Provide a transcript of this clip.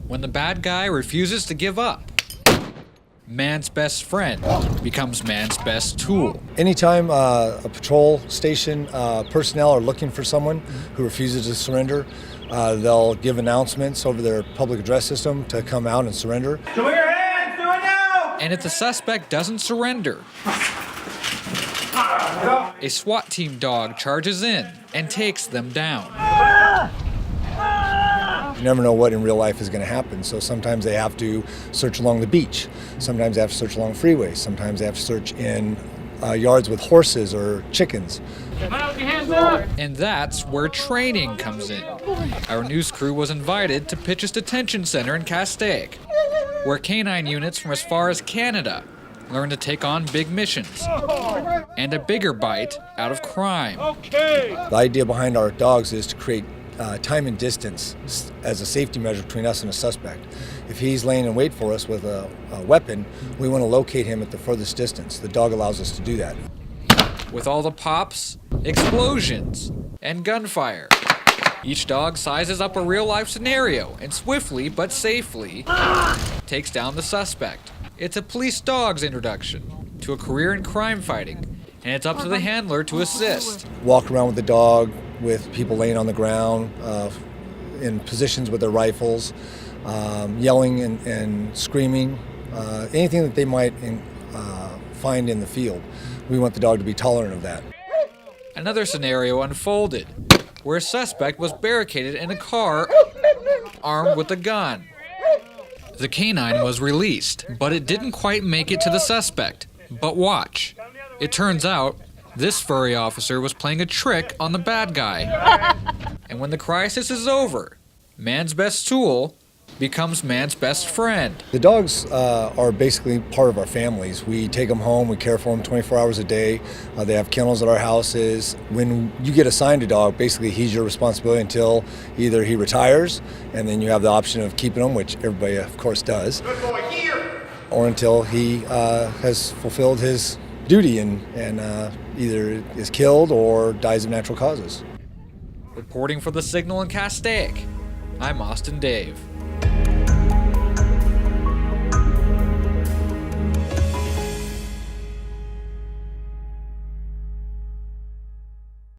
when the bad guy refuses to give up. Man's best friend becomes man's best tool. Anytime a patrol station personnel are looking for someone who refuses to surrender, they'll give announcements over their public address system to come out and surrender. Show me your hands, do it now! And if the suspect doesn't surrender, a SWAT team dog charges in and takes them down. You never know what in real life is going to happen, so sometimes they have to search along the beach, sometimes they have to search along freeways, sometimes they have to search in yards with horses or chickens. And that's where training comes in. Our news crew was invited to Pitch's Detention Center in Castaic, where K-9 units from as far as Canada learn to take on big missions and a bigger bite out of crime. The idea behind our dogs is to create time and distance as a safety measure between us and a suspect. If he's laying in wait for us with a weapon, we want to locate him at the furthest distance. The dog allows us to do that. With all the pops, explosions, and gunfire, each dog sizes up a real-life scenario and swiftly but safely takes down the suspect. It's a police dog's introduction to a career in crime fighting, and it's up to the handler to assist. Walk around with the dog, with people laying on the ground, in positions with their rifles, yelling and screaming, anything that they might find in the field. We want the dog to be tolerant of that. Another scenario unfolded, where a suspect was barricaded in a car armed with a gun. The K-9 was released, but it didn't quite make it to the suspect. But watch. It turns out this furry officer was playing a trick on the bad guy. And when the crisis is over, man's best tool becomes man's best friend. The dogs are basically part of our families. We take them home, we care for them 24 hours a day. They have kennels at our houses. When you get assigned a dog, basically he's your responsibility until either he retires, and then you have the option of keeping him, which everybody of course does, or until he has fulfilled his duty and either is killed or dies of natural causes. Reporting for the Signal in Castaic, I'm Austin Dave.